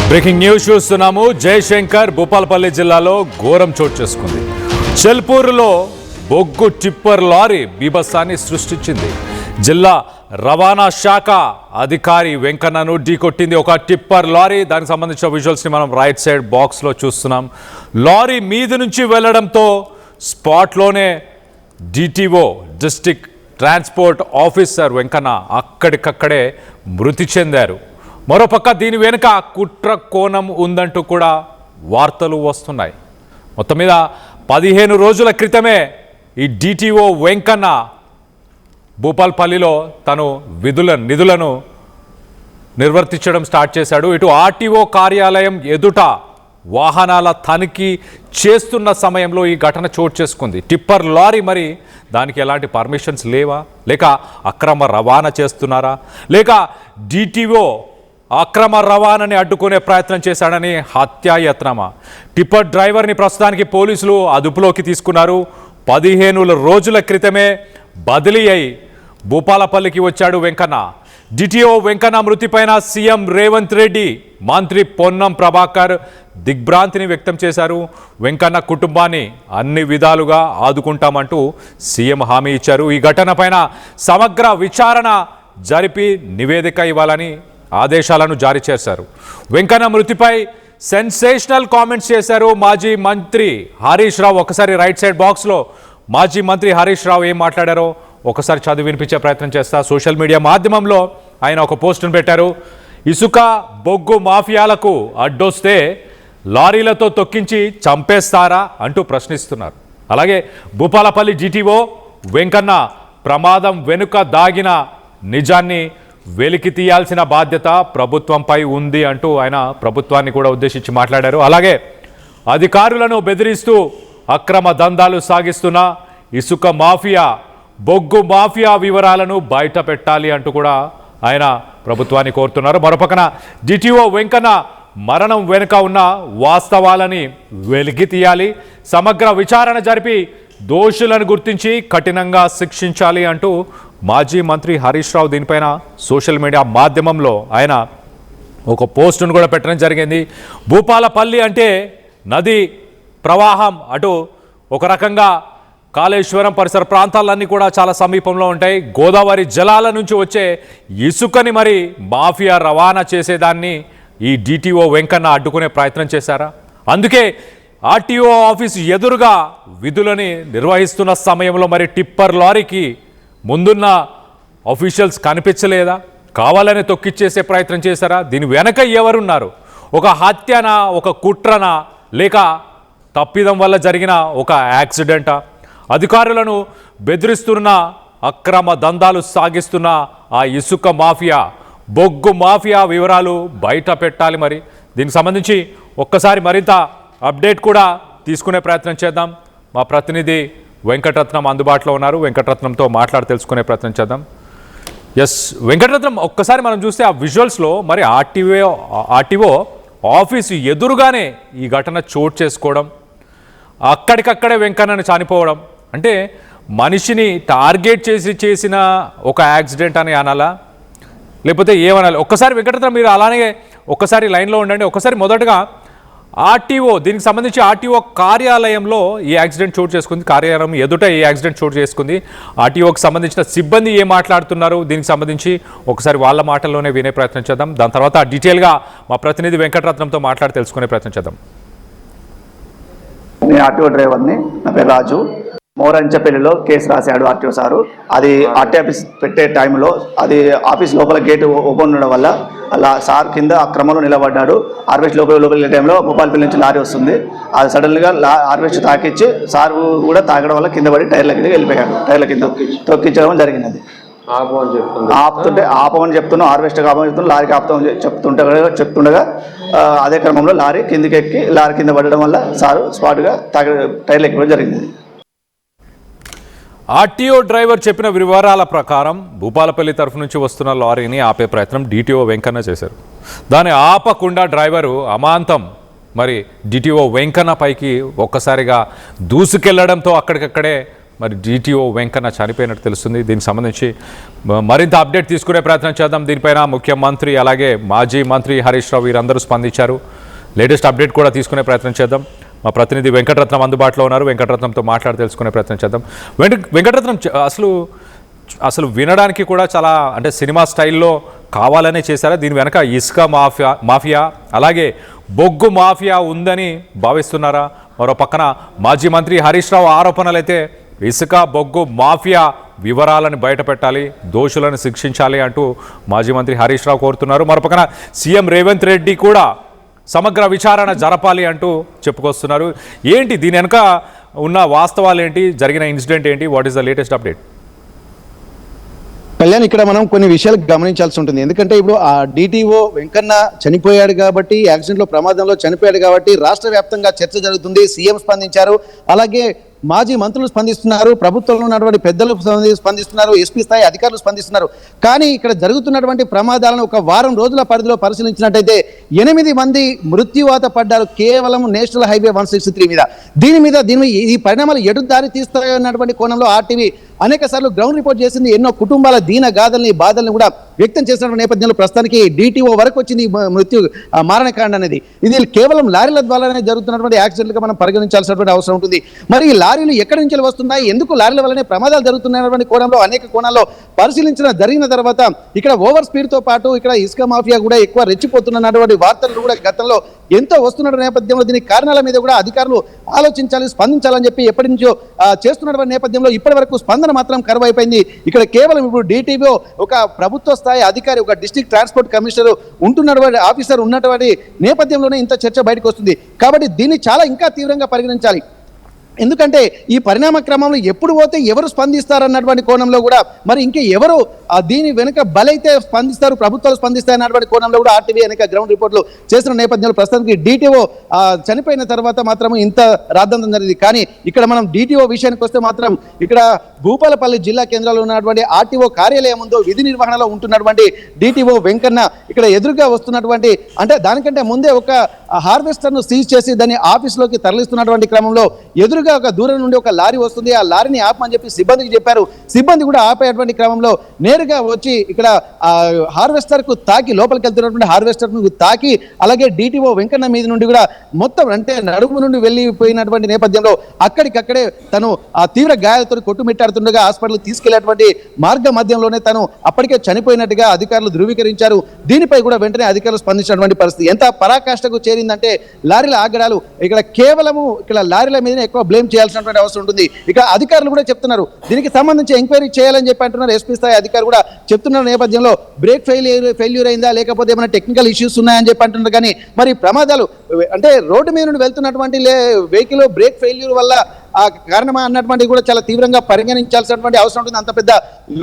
Breaking news చూస్తున్నాము. జయశంకర్ భూపాలపల్లి జిల్లాలో ఘోరం చోటు చేసుకుంది. చెల్పూరులో బొగ్గు టిప్పర్ లారీ బీభత్సాన్ని సృష్టించింది. జిల్లా రవాణా శాఖ అధికారి వెంకన్నను ఢీకొట్టింది ఒక టిప్పర్ లారీ. దానికి సంబంధించిన విజువల్స్ని మనం రైట్ సైడ్ బాక్స్లో చూస్తున్నాం. లారీ మీది నుంచి వెళ్లడంతో స్పాట్లోనే DTO district transport officer Venkanna అక్కడికక్కడే మృతి చెందారు. మరోపక్క దీని వెనుక కుట్ర కోణం ఉందంటూ కూడా వార్తలు వస్తున్నాయి. మొత్తం మీద 15 రోజుల క్రితమే ఈ డిటిఓ వెంకన్న భూపాల్పల్లిలో తను నిధులను నిర్వర్తించడం స్టార్ట్ చేశాడు. ఇటు ఆర్టీఓ కార్యాలయం ఎదుట వాహనాల తనిఖీ చేస్తున్న సమయంలో ఈ ఘటన చోటు చేసుకుంది. టిప్పర్ లారీ, మరి దానికి ఎలాంటి పర్మిషన్స్ లేవా, లేక అక్రమ రవాణా చేస్తున్నారా, లేక డిటిఓ అక్రమ రవాణాని అడ్డుకునే ప్రయత్నం చేశాడని హత్యాయత్నమా? టిప్పర్ డ్రైవర్ని ప్రస్తుతానికి పోలీసులు అదుపులోకి తీసుకున్నారు. 15 రోజుల క్రితమే బదిలీ అయి భూపాలపల్లికి వచ్చాడు వెంకన్న. డిటిఓ వెంకన్న మృతిపైన సీఎం రేవంత్ రెడ్డి, మంత్రి పొన్నం ప్రభాకర్ దిగ్భ్రాంతిని వ్యక్తం చేశారు. వెంకన్న కుటుంబాన్ని అన్ని విధాలుగా ఆదుకుంటామంటూ సీఎం హామీ ఇచ్చారు. ఈ ఘటనపైన సమగ్ర విచారణ జరిపి నివేదిక ఇవ్వాలని ఆదేశాలను జారీ చేశారు. వెంకన్న మృతిపై సెన్సేషనల్ కామెంట్స్ చేశారు మాజీ మంత్రి హరీష్ రావు. ఒకసారి రైట్ సైడ్ బాక్స్లో మాజీ మంత్రి హరీష్ రావు ఏం మాట్లాడారో ఒకసారి చదివి వినిపించే ప్రయత్నం చేస్తా. సోషల్ మీడియా మాధ్యమంలో ఆయన ఒక పోస్టును పెట్టారు. ఇసుక బొగ్గు మాఫియాలకు అడ్డొస్తే లారీలతో తొక్కించి చంపేస్తారా అంటూ ప్రశ్నిస్తున్నారు. అలాగే భూపాలపల్లి డిటిఓ వెంకన్న ప్రమాదం వెనుక దాగిన నిజాన్ని వెలికి తీయాల్సిన బాధ్యత ప్రభుత్వంపై ఉంది అంటూ ఆయన ప్రభుత్వాన్ని కూడా ఉద్దేశించి మాట్లాడారు. అలాగే అధికారులను బెదిరిస్తూ అక్రమ దందాలు సాగిస్తున్న ఇసుక మాఫియా, బొగ్గు మాఫియా వివరాలను బయట పెట్టాలి అంటూ కూడా ఆయన ప్రభుత్వాన్ని కోరుతున్నారు. మరోపక్కన డిటిఓ వెంకన్న మరణం వెనుక ఉన్న వాస్తవాలని వెలికి తీయాలి, సమగ్ర విచారణ జరిపి దోషులను గుర్తించి కఠినంగా శిక్షించాలి అంటూ మాజీ మంత్రి హరీష్ రావు దీనిపైన సోషల్ మీడియా మాధ్యమంలో ఆయన ఒక పోస్టును కూడా పెట్టడం జరిగింది. భూపాలపల్లి అంటే నది ప్రవాహం, అటు ఒక రకంగా కాళేశ్వరం పరిసర ప్రాంతాలన్నీ కూడా చాలా సమీపంలో ఉంటాయి. గోదావరి జలాల నుంచి వచ్చే ఇసుకని మరి మాఫియా రవాణా చేసేదాన్ని ఈ డిటిఓ వెంకన్న అడ్డుకునే ప్రయత్నం చేశారా? అందుకే ఆర్టీఓ ఆఫీసు ఎదురుగా విధులని నిర్వహిస్తున్న సమయంలో మరి టిప్పర్ లారీకి ముందున్న ఆఫీషియల్స్ కనిపించలేదా? కావాలని తొక్కిచ్చేసే ప్రయత్నం చేశారా? దీని వెనక ఎవరున్నారు? ఒక హత్యనా, ఒక కుట్రనా, లేక తప్పిదం వల్ల జరిగిన ఒక యాక్సిడెంటా? అధికారులను బెదిరిస్తున్న, అక్రమ దందాలు సాగిస్తున్న ఆ ఇసుక మాఫియా, బొగ్గు మాఫియా వివరాలు బయట పెట్టాలి. మరి దీనికి సంబంధించి ఒక్కసారి మరింత అప్డేట్ కూడా తీసుకునే ప్రయత్నం చేద్దాం. మా ప్రతినిధి వెంకటరత్నం అందుబాటులో ఉన్నారు. వెంకటరత్నంతో మాట్లాడి తెలుసుకునే ప్రయత్నం చేద్దాం. ఎస్ వెంకటరత్నం, ఒక్కసారి మనం చూస్తే ఆ విజువల్స్లో మరి ఆర్టీఓ ఆఫీసు ఎదురుగానే ఈ ఘటన చోటు చేసుకోవడం, అక్కడికక్కడే వెంకన్నని చనిపోవడం, అంటే మనిషిని టార్గెట్ చేసిన ఒక యాక్సిడెంట్ అని అనాలా, లేకపోతే ఏమనాలి? ఒక్కసారి వెంకటరత్నం మీరు అలానే ఒక్కసారి లైన్లో ఉండండి. ఒక్కసారి మొదటగా ఆర్టీఓ, దీనికి సంబంధించి ఆర్టీఓ కార్యాలయంలో ఈ యాక్సిడెంట్ చోటు చేసుకుంది, కార్యాలయం ఎదుట ఈ యాక్సిడెంట్ చోటు చేసుకుంది. ఆర్టీఓకి సంబంధించిన సిబ్బంది ఏం మాట్లాడుతున్నారు, దీనికి సంబంధించి ఒకసారి వాళ్ళ మాటల్లోనే వినే ప్రయత్నం చేద్దాం. దాని తర్వాత డీటెయిల్గా మా ప్రతినిధి వెంకటరత్నంతో మాట్లాడి తెలుసుకునే ప్రయత్నం చేద్దాం. నేను ఆర్టీఓ డ్రైవర్ని, నా పేరు రాజు. మోరంచపల్లిలో కేసు రాశాడు ఆర్టీఓ సారు. అది ఆర్టీ ఆఫీస్ పెట్టే టైంలో అది ఆఫీస్ లోపల గేట్ ఓపెన్ ఉండడం వల్ల అలా సార్ కింద అక్రమంలో నిలబడ్డాడు. హార్వెస్ట్ లోపల వెళ్ళే టైంలో భూపాలపల్లి నుంచి లారీ వస్తుంది. అది సడన్గా హార్వెస్ట్ తాకిచ్చి సార్ కూడా తాగడం వల్ల కింద పడి టైర్ల కింద వెళ్ళిపోయాడు. టైర్ల కింద తొక్కించడం జరిగినది. ఆపమని చెప్తున్నాం, హార్వెస్ట్ ఆపమని చెప్తున్నాం, లారీకి ఆపుతాం చెప్తుండగా అదే క్రమంలో లారీ కిందికి ఎక్కి లారీ కింద పడడం వల్ల సారు స్పాట్గా టైర్లు ఎక్కడం జరిగింది. ఆర్టీఓ డ్రైవర్ చెప్పిన వివరాల ప్రకారం భూపాలపల్లి తరఫు నుంచి వస్తున్న లారీని ఆపే ప్రయత్నం డిటిఓ వెంకన్న చేశారు. దాన్ని ఆపకుండా డ్రైవరు అమాంతం మరి డిటిఓ వెంకన్న పైకి ఒక్కసారిగా దూసుకెళ్లడంతో అక్కడికక్కడే మరి డిటిఓ వెంకన్న చనిపోయినట్టు తెలుస్తుంది. దీనికి సంబంధించి మరింత అప్డేట్ తీసుకునే ప్రయత్నం చేద్దాం. దీనిపైన ముఖ్యమంత్రి అలాగే మాజీ మంత్రి హరీష్ రావు వీరందరూ స్పందించారు. లేటెస్ట్ అప్డేట్ కూడా తీసుకునే ప్రయత్నం చేద్దాం. మా ప్రతినిధి వెంకటరత్నం అందుబాటులో ఉన్నారు. వెంకటరత్నంతో మాట్లాడి తెలుసుకునే ప్రయత్నం చేద్దాం. వెంకటరత్నం, అసలు వినడానికి కూడా చాలా అంటే సినిమా స్టైల్లో కావాలనే చేశారా? దీని వెనక ఇసుక మాఫియా అలాగే బొగ్గు మాఫియా ఉందని భావిస్తున్నారా? మరో పక్కన మాజీ మంత్రి హరీష్ రావు ఆరోపణలైతే ఇసుక బొగ్గు మాఫియా వివరాలను బయటపెట్టాలి, దోషులను శిక్షించాలి అంటూ మాజీ మంత్రి హరీష్ రావు కోరుతున్నారు. మరో పక్కన సీఎం రేవంత్ రెడ్డి కూడా సమగ్ర విచారణ జరపాలి అంటూ చెప్పుకొస్తున్నారు. ఏంటి దీని వెనక ఉన్న వాస్తవాలు ఏంటి? జరిగిన ఇన్సిడెంట్ ఏంటి? What is the latest update? Kalyan, ఇక్కడ మనం కొన్ని విషయాలు గమనించాల్సి ఉంటుంది. ఎందుకంటే ఇప్పుడు ఆ డిటిఓ వెంకన్న చనిపోయాడు కాబట్టి, యాక్సిడెంట్ లో ప్రమాదంలో చనిపోయాడు కాబట్టి రాష్ట్ర వ్యాప్తంగా చర్చ జరుగుతుంది. సీఎం స్పందించారు, అలాగే మాజీ మంత్రులు స్పందిస్తున్నారు, ప్రభుత్వంలో ఉన్నటువంటి పెద్దలు స్పందిస్తున్నారు, ఎస్పీ స్థాయి అధికారులు స్పందిస్తున్నారు. కానీ ఇక్కడ జరుగుతున్నటువంటి ప్రమాదాలను ఒక వారం రోజుల పరిధిలో పరిశీలించినట్టయితే 8 మంది మృత్యువాత పడ్డారు కేవలం నేషనల్ హైవే 163 మీద. దీని ఈ పరిణామాలు ఎటు దారి తీస్తాయన్నటువంటి కోణంలో ఆర్టీవీ అనేక సార్లు గ్రౌండ్ రిపోర్ట్ చేసింది. ఎన్నో కుటుంబాల దీన గాథల్ని బాధల్ని కూడా వ్యక్తం చేసిన నేపథ్యంలో ప్రస్తుతానికి డిటిఓ వరకు వచ్చింది మారణకాండ అనేది. ఇది కేవలం లారీల ద్వారానే జరుగుతున్నటువంటి యాక్సిడెంట్గా మనం పరిగణించాల్సినటువంటి అవసరం ఉంటుంది. మరి ఈ లారీలు ఎక్కడి నుంచి వస్తున్నాయి, ఎందుకు లారీల వల్లనే ప్రమాదాలు జరుగుతున్నటువంటి కోణంలో అనేక కోణాల్లో జరిగిన తర్వాత ఇక్కడ ఓవర్ స్పీడ్ తో పాటు ఇక్కడ ఇసుక మాఫియా కూడా ఎక్కువ రెచ్చిపోతున్నటువంటి వార్తలు కూడా గతంలో ఎంతో వస్తున్న నేపథ్యంలో దీనికి కారణాల మీద కూడా అధికారులు ఆలోచించాలి, స్పందించాలని చెప్పి ఎప్పటి నుంచో చేస్తున్నటువంటి నేపథ్యంలో ఇప్పటి వరకు స్పందన మాత్రం కరువు అయిపోయింది. ఇక్కడ కేవలం ఇప్పుడు డిటిఓ ఒక ప్రభుత్వ స్థాయి అధికారి, ఒక డిస్ట్రిక్ట్ ట్రాన్స్పోర్ట్ కమిషనర్ ఉంటున్నటువంటి ఆఫీసర్ ఉన్నటువంటి నేపథ్యంలోనే ఇంత చర్చ బయటకు వస్తుంది. కాబట్టి దీన్ని చాలా ఇంకా తీవ్రంగా పరిగణించాలి. ఎందుకంటే ఈ పరిణామ క్రమంలో ఎప్పుడు పోతే ఎవరు స్పందిస్తారన్నటువంటి కోణంలో కూడా మరి ఇంకా ఎవరు దీని వెనుక బలైతే స్పందిస్తారు, ప్రభుత్వాలు స్పందిస్తాయన్నటువంటి కోణంలో కూడా ఆర్టీవీ అనేక గ్రౌండ్ రిపోర్ట్లు చేసిన నేపథ్యంలో ప్రస్తుతానికి డిటిఓ చనిపోయిన తర్వాత మాత్రం ఇంత రాద్ధాంతం జరిగింది. కానీ ఇక్కడ మనం డిటిఓ విషయానికి వస్తే మాత్రం ఇక్కడ భూపాలపల్లి జిల్లా కేంద్రంలో ఉన్నటువంటి ఆర్టీఓ కార్యాలయం ముందు విధి నిర్వహణలో ఉంటున్నటువంటి డిటిఓ వెంకన్న ఇక్కడ ఎదురుగా వస్తున్నటువంటి అంటే దానికంటే ముందే ఒక హార్వెస్టర్ ను సీజ్ చేసి దాన్ని ఆఫీస్లోకి తరలిస్తున్నటువంటి క్రమంలో ఎదురుగా ఒక దూరం నుండి ఒక లారీ వస్తుంది. ఆ లారీని ఆపమని చెప్పి సిబ్బందికి చెప్పారు. సిబ్బంది కూడా ఆపేటువంటి క్రమంలో నేరుగా వచ్చి ఇక్కడ హార్వెస్టర్ కు తాకి లోపలికి వెళ్తున్నటువంటి హార్వెస్టర్ కు తాకి అలాగే డిటిఓ వెంకన్న మీద నుండి కూడా మొత్తం అంటే నడుము నుండి వెళ్ళిపోయినటువంటి నేపథ్యంలో అక్కడికక్కడే తను ఆ తీవ్ర గాయాలతో కొట్టుమిట్టాడుతుండగా హాస్పిటల్ తీసుకెళ్లేటువంటి మార్గ మధ్యంలోనే తను అప్పటికే చనిపోయినట్టుగా అధికారులు ధృవీకరించారు. దీనిపై కూడా వెంటనే అధికారులు స్పందించినటువంటి పరిస్థితి. ఎంత పరాకాష్ఠకు చేరిందంటే లారీల ఆగడాలు ఇక్కడ కేవలము ఇక్కడ లారీల మీదనే ఎక్కువ బ్లేమ్ చేయాల్సినటువంటి అవసరం ఉంటుంది. ఇక అధికారులు కూడా చెప్తున్నారు దీనికి సంబంధించి ఎంక్వైరీ చేయాలని చెప్పి అంటున్నారు. ఎస్పీ స్థాయి అధికారులు కూడా చెప్తున్న నేపథ్యంలో బ్రేక్ ఫెయిల్యూర్ అయిందా లేకపోతే ఏమైనా టెక్నికల్ ఇష్యూస్ ఉన్నాయని చెప్పి అంటున్నారు. కానీ మరి ప్రమాదాలు అంటే రోడ్డు మీద నుండి వెళ్తున్నటువంటి వెహికల్ బ్రేక్ ఫెయిల్యూర్ వల్ల ఆ కారణమా అన్నటువంటి కూడా చాలా తీవ్రంగా పరిగణించాల్సినటువంటి అవసరం ఉంటుంది. అంత పెద్ద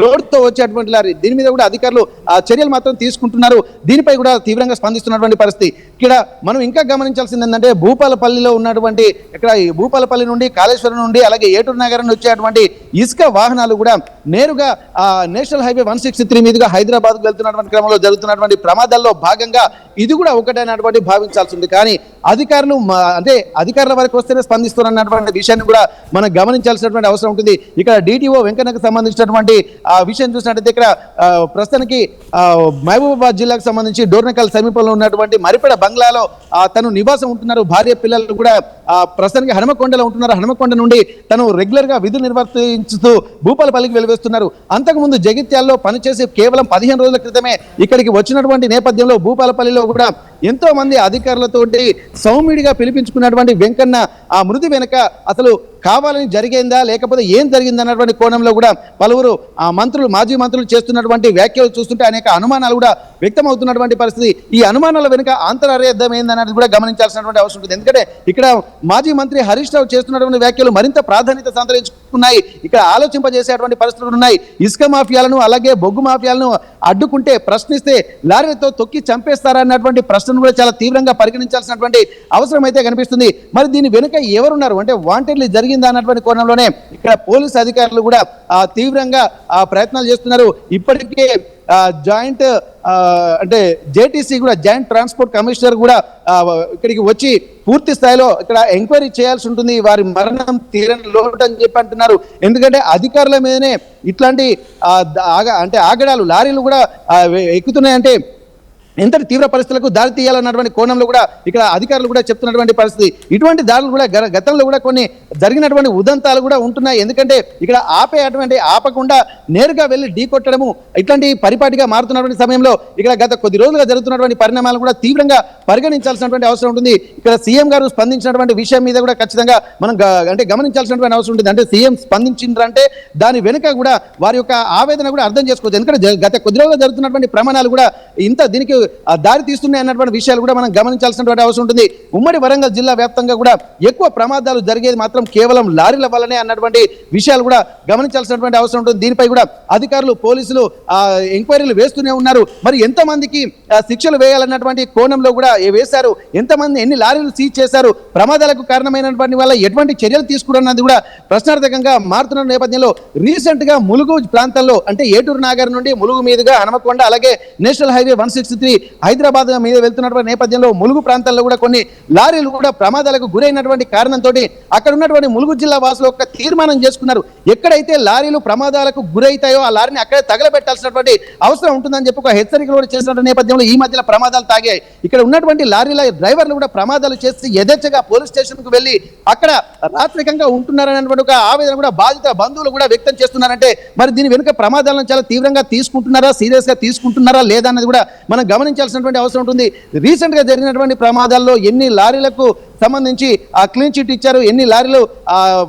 లోడ్తో వచ్చేటువంటి లారీ దీని మీద కూడా అధికారులు చర్యలు మాత్రం తీసుకుంటున్నారు. దీనిపై కూడా తీవ్రంగా స్పందిస్తున్నటువంటి పరిస్థితి. ఇక్కడ మనం ఇంకా గమనించాల్సింది ఏంటంటే భూపాలపల్లిలో ఉన్నటువంటి ఇక్కడ ఈ భూపాలపల్లి నుండి కాళేశ్వరం నుండి అలాగే ఏటూరు నగరం వచ్చేటువంటి ఇసుక వాహనాలు కూడా నేరుగా నేషనల్ హైవే 163 మీదుగా హైదరాబాద్ కు వెళ్తున్నటువంటి క్రమంలో జరుగుతున్నటువంటి ప్రమాదాల్లో భాగంగా ఇది కూడా ఒకటైనటువంటి భావించాల్సి ఉంది. కానీ అధికారులు అంటే అధికారుల వరకు వస్తేనే స్పందిస్తున్నటువంటి విషయాన్ని కూడా మనం గమనించాల్సినటువంటి అవసరం ఉంటుంది. ఇక్కడ డిటిఓ వెంకన్నకు సంబంధించినటువంటి విషయం చూసినట్టయితే ఇక్కడ ప్రస్తుతానికి మహబూబాబాద్ జిల్లాకు సంబంధించి డోర్నకల్ సమీపంలో ఉన్నటువంటి మరిపెడ బంగ్లాలో తను నివాసం ఉంటున్నారు. భార్య పిల్లలు కూడా ప్రస్తుతానికి హనుమకొండలో ఉంటున్నారు. హనుమకొండ నుండి తను రెగ్యులర్ గా విధులు నిర్వర్తించుతూ భూపాలపల్లికి వెలువేస్తున్నారు. అంతకుముందు జగిత్యాల్లో పనిచేసి కేవలం 15 రోజుల క్రితమే ఇక్కడికి వచ్చినటువంటి నేపథ్యంలో భూపాలపల్లిలో కూడా ఎంతో మంది అధికారులతోటి సౌమ్యుడిగా పిలిపించుకున్నటువంటి వెంకన్న ఆ మృతి వెనుక అసలు కావాలని జరిగిందా లేకపోతే ఏం జరిగింది అన్నటువంటి కోణంలో కూడా పలువురు మంత్రులు మాజీ మంత్రులు చేస్తున్నటువంటి వ్యాఖ్యలు చూస్తుంటే అనేక అనుమానాలు కూడా వ్యక్తం అవుతున్నటువంటి పరిస్థితి. ఈ అనుమానాల వెనుక ఆంతరార్థం ఏందనేది కూడా గమనించాల్సినటువంటి అవసరం ఉంటుంది. ఎందుకంటే ఇక్కడ మాజీ మంత్రి హరీష్ రావు చేస్తున్నటువంటి వ్యాఖ్యలు మరింత ప్రాధాన్యత సంతరించుకున్నాయి. ఇక్కడ ఆలోచింపజేసేటువంటి పరిస్థితులు ఉన్నాయి. ఇసుక మాఫియాలను అలాగే బొగ్గు మాఫియాలను అడ్డుకుంటే ప్రశ్నిస్తే లారీలతో తొక్కి చంపేస్తారన్నటువంటి ప్రశ్నను కూడా చాలా తీవ్రంగా పరిగణించాల్సినటువంటి అవసరం అయితే కనిపిస్తుంది. మరి దీని వెనుక ఎవరున్నారు అంటే వాంటెడ్లీ జరిగిందా అన్నటువంటి కోణంలోనే ఇక్కడ పోలీసు అధికారులు కూడా తీవ్రంగా ప్రయత్నాలు చేస్తున్నారు. ఇప్పటికే జాయింట్ అంటే జేటీసీ కూడా జాయింట్ ట్రాన్స్పోర్ట్ కమిషనర్ కూడా ఇక్కడికి వచ్చి పూర్తి స్థాయిలో ఇక్కడ ఎంక్వైరీ చేయాల్సి ఉంటుంది. వారి మరణం తీరని లోటు అని చెప్పి అంటున్నారు. చెప్తున్నారు. ఎందుకంటే అధికారుల మీదనే ఇట్లాంటి ఆగడాలు లారీలు కూడా ఎక్కుతున్నాయంటే ఎంతటి తీవ్ర పరిస్థితులకు దారి తీయాలన్నటువంటి కోణంలో కూడా ఇక్కడ అధికారులు కూడా చెప్తున్నటువంటి పరిస్థితి. ఇటువంటి దాడులు కూడా గతంలో కూడా కొన్ని జరిగినటువంటి ఉదంతాలు కూడా ఉంటున్నాయి. ఎందుకంటే ఇక్కడ ఆపకుండా నేరుగా వెళ్ళి ఢీకొట్టడము ఇట్లాంటి పరిపాటిగా మారుతున్నటువంటి సమయంలో ఇక్కడ గత కొద్ది రోజులుగా జరుగుతున్నటువంటి పరిణామాలు కూడా తీవ్రంగా పరిగణించాల్సినటువంటి అవసరం ఉంటుంది. ఇక్కడ సీఎం గారు స్పందించినటువంటి విషయం మీద కూడా ఖచ్చితంగా మనం గమనించాల్సినటువంటి అవసరం ఉంటుంది. అంటే సీఎం స్పందించిండ్రంటే దాని వెనుక కూడా వారి యొక్క ఆవేదన కూడా అర్థం చేసుకోవచ్చు. ఎందుకంటే గత కొద్ది రోజులుగా జరుగుతున్నటువంటి ప్రమాణాలు కూడా దీనికి దారి తీస్తున్నాయి అన్నటువంటి విషయాలు కూడా మనం గమనించాల్సినటువంటి అవసరం ఉంటుంది. ఉమ్మడి వరంగల్ జిల్లా వ్యాప్తంగా కూడా ఎక్కువ ప్రమాదాలు జరిగేది మాత్రం కేవలం లారీల వల్లనే అన్నటువంటి విషయాలు కూడా గమనించాల్సినటువంటి అవసరం ఉంటుంది. దీనిపై కూడా అధికారులు పోలీసులు ఎంక్వైరీలు వేస్తూనే ఉన్నారు. మరి ఎంతమందికి శిక్షలు వేయాలన్నటువంటి కోణంలో కూడా వేశారు, ఎంతమంది ఎన్ని లారీలు సీజ్ చేశారు, ప్రమాదాలకు కారణమైనటువంటి వల్ల ఎటువంటి చర్యలు తీసుకున్నది కూడా ప్రశ్నార్థకంగా మారుతున్న నేపథ్యంలో రీసెంట్ గా ములుగు ప్రాంతంలో అంటే ఏటూరు నాగర్ నుండి ములుగు మీదుగా హనుమకొండ అలాగే నేషనల్ హైవే 163 హైదరాబాద్ మీద వెళ్తున్నటువంటి నేపథ్యంలో ములుగు ప్రాంతాల్లో కూడా కొన్ని లారీలు కూడా ప్రమాదాలకు గురైనటువంటి కారణంతో అక్కడ ఉన్నటువంటి ములుగు జిల్లా వాసులు ఒక తీర్మానం చేసుకున్నారు. ఎక్కడైతే లారీలు ప్రమాదాలకు గురైతాయో ఆ లారీని అక్కడే తగలబెట్టాల్సినటువంటి అవసరం ఉంటుందని చెప్పి ఒక హెచ్చరికలు కూడా చేసినటువంటి నేపథ్యంలో ఈ మధ్యలో ప్రమాదాలు తాగాయి. ఇక్కడ ఉన్నటువంటి లారీల డ్రైవర్లు కూడా ప్రమాదాలు చేసి యథేచ్ఛగా పోలీస్ స్టేషన్ కు వెళ్లి అక్కడ రాత్రికంగా ఉంటున్నారనేటువంటి ఒక ఆవేదన కూడా బాధిత బంధువులు కూడా వ్యక్తం చేస్తున్నారంటే మరి దీని వెనుక ప్రమాదాలను చాలా తీవ్రంగా తీసుకుంటున్నారా, సీరియస్ గా తీసుకుంటున్నారా లేదా అన్నది కూడా మనం గమనించాల్సినటువంటి అవసరం ఉంటుంది. రీసెంట్ గా జరిగినటువంటి ప్రమాదాల్లో ఎన్ని లారీలకు సంబంధించి క్లీన్ చిట్ ఇచ్చారు, ఎన్ని లారీలు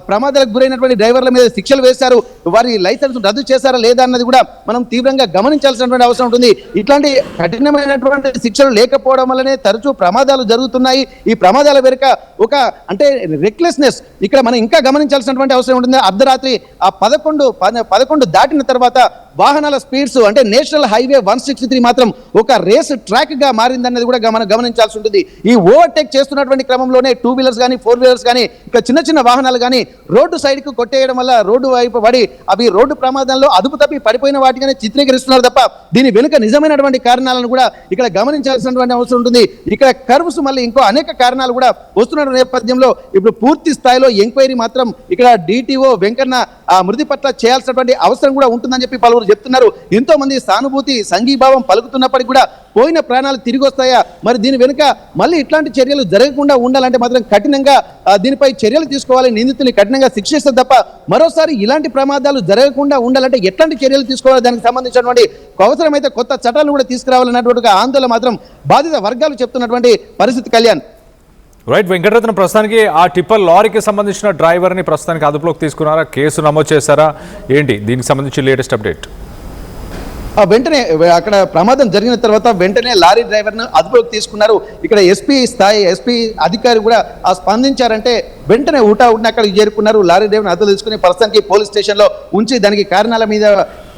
ప్రమాదాలకు గురైనటువంటి డ్రైవర్ల మీద శిక్షలు వేశారు, వారి లైసెన్స్ రద్దు చేశారా లేదా అన్నది కూడా మనం తీవ్రంగా గమనించాల్సినటువంటి అవసరం ఉంటుంది. ఇట్లాంటి కఠినమైనటువంటి శిక్షలు లేకపోవడం వల్లనే తరచూ ప్రమాదాలు జరుగుతున్నాయి. ఈ ప్రమాదాల వెనుక ఒక రెక్లెస్నెస్ ఇక్కడ మనం ఇంకా గమనించాల్సినటువంటి అవసరం ఉంటుంది. అర్ధరాత్రి 11 దాటిన తర్వాత వాహనాల స్పీడ్స్ అంటే నేషనల్ హైవే 163 మాత్రం ఒక రేస్ ట్రాక్ గా మారిందన్నది కూడా మనం గమనించాల్సి ఉంటుంది. ఈ ఓవర్టేక్ చేస్తున్నటువంటి క్రమంలోనే 2 వీలర్స్ కానీ 4 వీలర్స్ కానీ ఇంకా చిన్న వాహనాలు కానీ రోడ్డు సైడ్ కు కొట్టేయడం వల్ల రోడ్డు వైపు పడి అవి రోడ్డు ప్రమాదంలో అదుపు తప్పి పడిపోయిన వాటిగానే చిత్రీకరిస్తున్నారు తప్ప దీని వెనుక నిజమైనటువంటి కారణాలను కూడా ఇక్కడ గమనించాల్సినటువంటి అవసరం ఉంటుంది. ఇక్కడ కర్వ్స్ మళ్ళీ ఇంకో అనేక కారణాలు కూడా వస్తున్న నేపథ్యంలో ఇప్పుడు పూర్తి స్థాయిలో ఎంక్వైరీ మాత్రం ఇక్కడ డిటిఓ వెంకన్న మృతి పట్ల చేయాల్సినటువంటి అవసరం కూడా ఉంటుందని చెప్పి పలువురు చెప్తున్నారు. ఎంతో మంది సానుభూతి సంఘీభావం పలుకుతున్నప్పటికీ కూడా పోయిన ప్రాణాలు తిరిగి వస్తాయా, మరి దీని వెనుక మళ్ళీ ఇట్లాంటి చర్యలు జరగకుండా ఉండాలంటే మాత్రం కఠినంగా దీనిపై చర్యలు తీసుకోవాలి, నిందితుల్ని కఠినంగా శిక్షిస్తే తప్ప మరోసారి ఇలాంటి ప్రమాదాలు జరగకుండా ఉండాలంటే ఎట్లాంటి చర్యలు తీసుకోవాలి, దానికి సంబంధించినటువంటి అవసరమైతే కొత్త చట్టాలను కూడా తీసుకురావాలన్నటువంటి ఆందోళన మాత్రం బాధిత వర్గాలు చెప్తున్నటువంటి పరిస్థితి. కళ్యాణ్ రైట్. వెంకటరత్నం, ప్రస్తుతానికి ఆ టిప్పర్ లారీకి సంబంధించిన డ్రైవర్ని ప్రస్తుతానికి అదుపులోకి తీసుకున్నారా, కేసు నమోదు చేశారా ఏంటి, దీనికి సంబంధించి లేటెస్ట్ అప్డేట్? వెంటనే అక్కడ ప్రమాదం జరిగిన తర్వాత వెంటనే లారీ డ్రైవర్ను అదుపులోకి తీసుకున్నారు. ఇక్కడ ఎస్పీ అధికారి కూడా స్పందించారంటే వెంటనే ఉట్టిన అక్కడికి చేరుకున్నారు. లారీ డ్రైవర్ని అదుపు తీసుకుని ప్రస్తుతానికి పోలీస్ స్టేషన్లో ఉంచి దానికి కారణాల మీద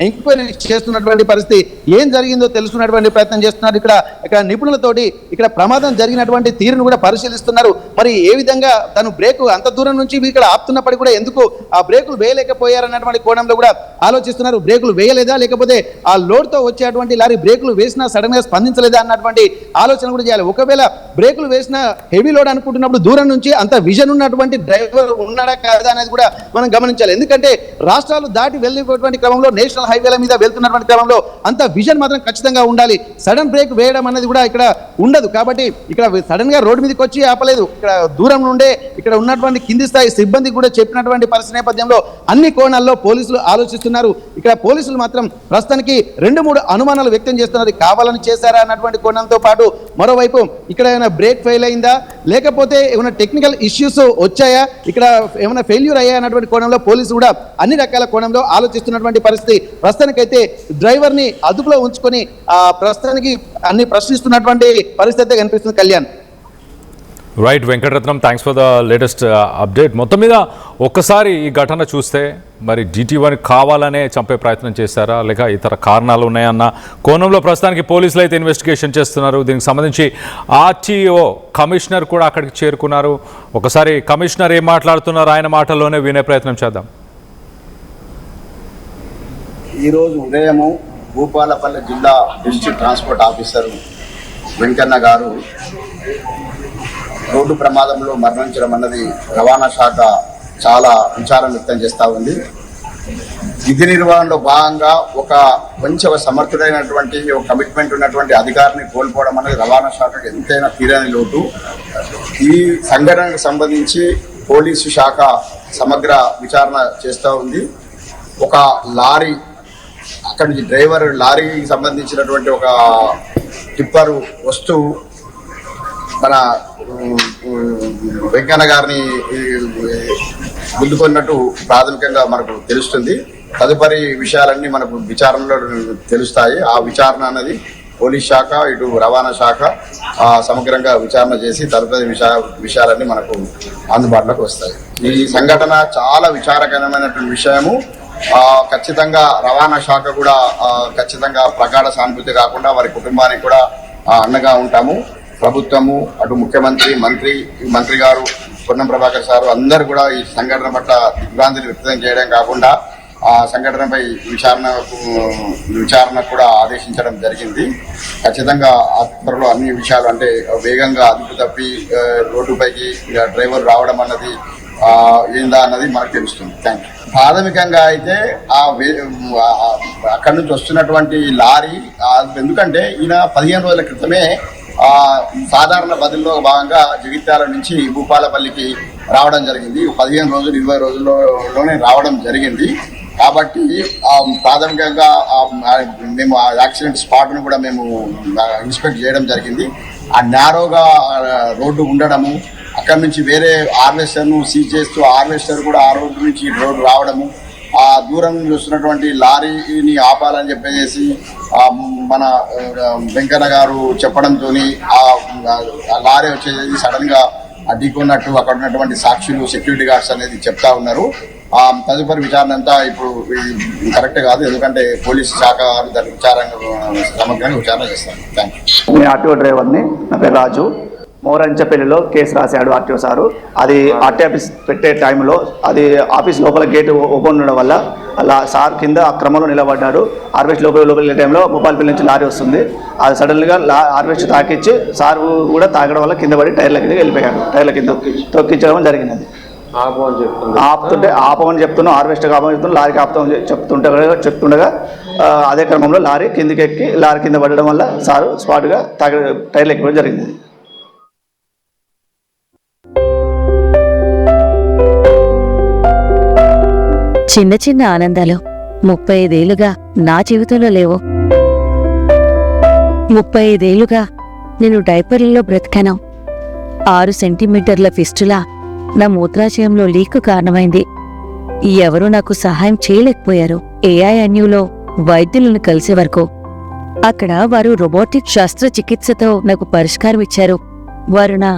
ఎంక్వైరీ చేస్తున్నటువంటి పరిస్థితి, ఏం జరిగిందో తెలుసుకున్నటువంటి ప్రయత్నం చేస్తున్నారు. ఇక్కడ నిపుణులతోటి ఇక్కడ ప్రమాదం జరిగినటువంటి తీరును కూడా పరిశీలిస్తున్నారు. మరి ఏ విధంగా తను బ్రేక్ అంత దూరం నుంచి ఇక్కడ ఆపుతున్నప్పటికీ కూడా ఎందుకు ఆ బ్రేకులు వేయలేకపోయారన్నటువంటి కోణంలో కూడా ఆలోచిస్తున్నారు. బ్రేకులు వేయలేదా లేకపోతే ఆ లోడ్తో వచ్చేటువంటి లారీ బ్రేకులు వేసినా సడన్ గా స్పందించలేదా అన్నటువంటి ఆలోచన కూడా చేయాలి. ఒకవేళ బ్రేకులు వేసినా హెవీ లోడ్ అనుకుంటున్నప్పుడు దూరం నుంచి అంత విజన్ ఉన్నటువంటి డ్రైవర్ ఉన్నాడా కాదా అనేది కూడా మనం గమనించాలి. ఎందుకంటే రాష్ట్రాలు దాటి వెళ్ళినటువంటి క్రమంలో నేషనల్ హైవేల మీద వెళ్తున్నటువంటి క్రమంలో అంత విజన్ మాత్రం ఖచ్చితంగా ఉండాలి. సడన్ బ్రేక్ వేయడం అనేది కూడా ఇక్కడ ఉండదు. కాబట్టి ఇక్కడ సడన్ గా రోడ్డు మీదకి వచ్చి ఆపలేదు. ఇక్కడ దూరం నుండే ఇక్కడ ఉన్నటువంటి కింది స్థాయి సిబ్బంది కూడా చెప్పినటువంటి పరిస్థితి నేపథ్యంలో అన్ని కోణాల్లో పోలీసులు ఆలోచిస్తున్నారు. ఇక్కడ పోలీసులు మాత్రం ప్రస్తుతానికి 2-3 అనుమానాలు వ్యక్తం చేస్తున్నారు. కావాలని చేశారా అన్నటువంటి కోణంతో పాటు మరోవైపు ఇక్కడ ఏమైనా బ్రేక్ ఫెయిల్ అయిందా లేకపోతే ఏమైనా టెక్నికల్ ఇష్యూస్ వచ్చాయా, ఇక్కడ ఏమైనా ఫెయిల్యూర్ అయ్యా అన్నటువంటి కోణంలో పోలీసులు కూడా అన్ని రకాల కోణంలో ఆలోచిస్తున్నటువంటి పరిస్థితి. ప్రస్తుతానికైతే డ్రైవర్ని అదుపులో ఉంచుకొని ప్రస్తుతానికి అన్ని ప్రశ్నిస్తున్నటువంటి పరిస్థితి కనిపిస్తుంది. Kalyan. Right Venkataratnam, thanks for the latest update. మొత్తం మీద ఒక్కసారి ఈ ఘటన చూస్తే మరి DTOని కావాలనే చంపే ప్రయత్నం చేశారా లేక ఇతర కారణాలు ఉన్నాయన్న కోణంలో ప్రస్తుతానికి పోలీసులు అయితే ఇన్వెస్టిగేషన్ చేస్తున్నారు. దీనికి సంబంధించి RTO కమిషనర్ కూడా అక్కడికి చేరుకున్నారు. ఒకసారి కమిషనర్ ఏం మాట్లాడుతున్నారు ఆయన మాటల్లోనే వినే ప్రయత్నం చేద్దాం. ఈరోజు ఉదయము భూపాలపల్లి జిల్లా డిస్ట్రిక్ట్ ట్రాన్స్పోర్ట్ ఆఫీసర్ వెంకన్న గారు రోడ్డు ప్రమాదంలో మరణించడం అన్నది రవాణా శాఖ చాలా విచారం వ్యక్తం చేస్తూ ఉంది. విధి నిర్వహణలో భాగంగా ఒక మంచి సమర్థుడైనటువంటి ఒక కమిట్మెంట్ ఉన్నటువంటి అధికారిని కోల్పోవడం అనేది రవాణా శాఖకు ఎంతైనా తీరని లోటు. ఈ సంఘటనకు సంబంధించి పోలీసు శాఖ సమగ్ర విచారణ చేస్తూ ఉంది. ఒక లారీ అక్కడి నుంచి డ్రైవర్ లారీకి సంబంధించినటువంటి ఒక టిప్పరు వస్తూ మన వెంకన్న గారిని గుద్దుకున్నట్టు ప్రాథమికంగా మనకు తెలుస్తుంది. తదుపరి విషయాలన్నీ మనకు విచారణలో తెలుస్తాయి. ఆ విచారణ అనేది పోలీస్ శాఖ ఇటు రవాణా శాఖ సమగ్రంగా విచారణ చేసి తదుపరి విషయాలన్నీ మనకు అందుబాటులోకి వస్తాయి. ఈ సంఘటన చాలా విచారకరమైనటువంటి విషయము. ఖచ్చితంగా రవాణా శాఖ కూడా ఖచ్చితంగా ప్రగాఢ సానుభూతి కాకుండా వారి కుటుంబానికి కూడా అండగా ఉంటాము. ప్రభుత్వము అటు ముఖ్యమంత్రి మంత్రి గారు పొన్నం ప్రభాకర్ సారు అందరూ కూడా ఈ సంఘటన పట్ల దిగ్భ్రాంతిని వ్యక్తం చేయడం కాకుండా ఆ సంఘటనపై విచారణ కూడా ఆదేశించడం జరిగింది. ఖచ్చితంగా ఆ త్వరలో అన్ని విషయాలు అంటే వేగంగా అదుపు తప్పి రోడ్డుపైకి డ్రైవర్ రావడం అన్నది ఏందా అన్నది మనకు తెలుస్తుంది. Thank you. ప్రాథమికంగా అయితే అక్కడి నుంచి వస్తున్నటువంటి లారీ ఎందుకంటే ఈయన 15 రోజుల క్రితమే సాధారణ బదిలీలో భాగంగా జగిత్యాల నుంచి భూపాలపల్లికి రావడం జరిగింది. 15 రోజులు 20 రోజుల్లోనే రావడం జరిగింది. కాబట్టి ప్రాథమికంగా మేము ఆ యాక్సిడెంట్ స్పాట్ను కూడా మేము ఇన్స్పెక్ట్ చేయడం జరిగింది. ఆ నేరోగా రోడ్డు ఉండడము, అక్కడి నుంచి వేరే హార్వెస్టర్ను సీజ్ చేస్తూ హార్వెస్టర్ కూడా ఆ రోడ్డు నుంచి రోడ్డు రావడము, ఆ దూరం నుంచి వస్తున్నటువంటి లారీని ఆపాలని చెప్పేసి మన వెంకన్న గారు చెప్పడంతో ఆ లారీ వచ్చేసి సడన్గా అడ్డుకున్నట్టు అక్కడ ఉన్నటువంటి సాక్షులు సెక్యూరిటీ గార్డ్స్ అనేది చెప్తా ఉన్నారు. తదుపరి విచారణ అంతా ఇప్పుడు కరెక్ట్ కాదు, ఎందుకంటే పోలీస్ శాఖ దాని సమగ్రంగా విచారణ చేస్తాను. Thank you. నేను ఆర్టీఓ డ్రైవర్ని, నా పేరు రాజు. మోరంచపల్లిలో కేసు రాశాడు ఆర్టీఓ సారు. అది ఆర్టీ ఆఫీస్ పెట్టే టైంలో అది ఆఫీస్ లోపల గేట్ ఓపెన్ ఉండడం వల్ల అలా సార్ కింద ఆ క్రమంలో నిలబడ్డాడు. హార్వెస్ట్ లోపల వెళ్ళే టైంలో భూపాలపల్లి నుంచి లారీ వస్తుంది. అది సడన్గా హార్వెస్ట్ తాకిచ్చి సార్ కూడా తాగడం వల్ల కింద పడి టైర్ల కింద వెళ్ళిపోయాడు. టైర్ల కింద తొక్కించడం జరిగినది. ఆపమని చెప్తున్నాం, హార్వెస్టర్ ఆపమని చెప్తున్నాం, లారీకి ఆపుతామని చెప్తుండగా అదే క్రమంలో లారీ కిందికి ఎక్కి లారీ కింద పడడం వల్ల సారు స్పాట్గా టైర్లు ఎక్కిపోవడం జరిగింది. చిన్న చిన్న ఆనందాలు 35 ఏళ్లుగా నా జీవితంలో లేవు. 35 ఏళ్లుగా నేను డైపర్లలో బ్రతికాను. 6 సెంటీమీటర్ల ఫిస్టులా నా మూత్రాశయంలో లీకు కారణమైంది. ఎవరూ నాకు సహాయం చేయలేకపోయారు. ఏఐఎన్యూలో వైద్యులను కలిసే వరకు. అక్కడ వారు రోబోటిక్ శస్త్రచికిత్సతో నాకు పరిష్కారం ఇచ్చారు. వారు నా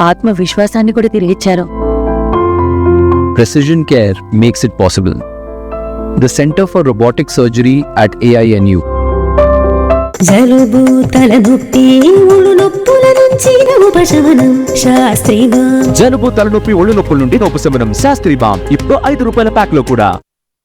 ఆత్మవిశ్వాసాన్ని కూడా తిరిగిచ్చారు. Precision Care makes it possible. The Center for Robotic Surgery at AINU. జలుబు తలనొప్పి ఒళ్ళు నొప్పుల నుంచి ఉపశమనం శాస్త్రీయ. జలుబు తలనొప్పి ఒళ్ళు నొప్పుల నుండి ఉపశమనం శాస్త్రీ బామ్ ఇప్పుడు ₹5 ప్యాక్ లో కూడా.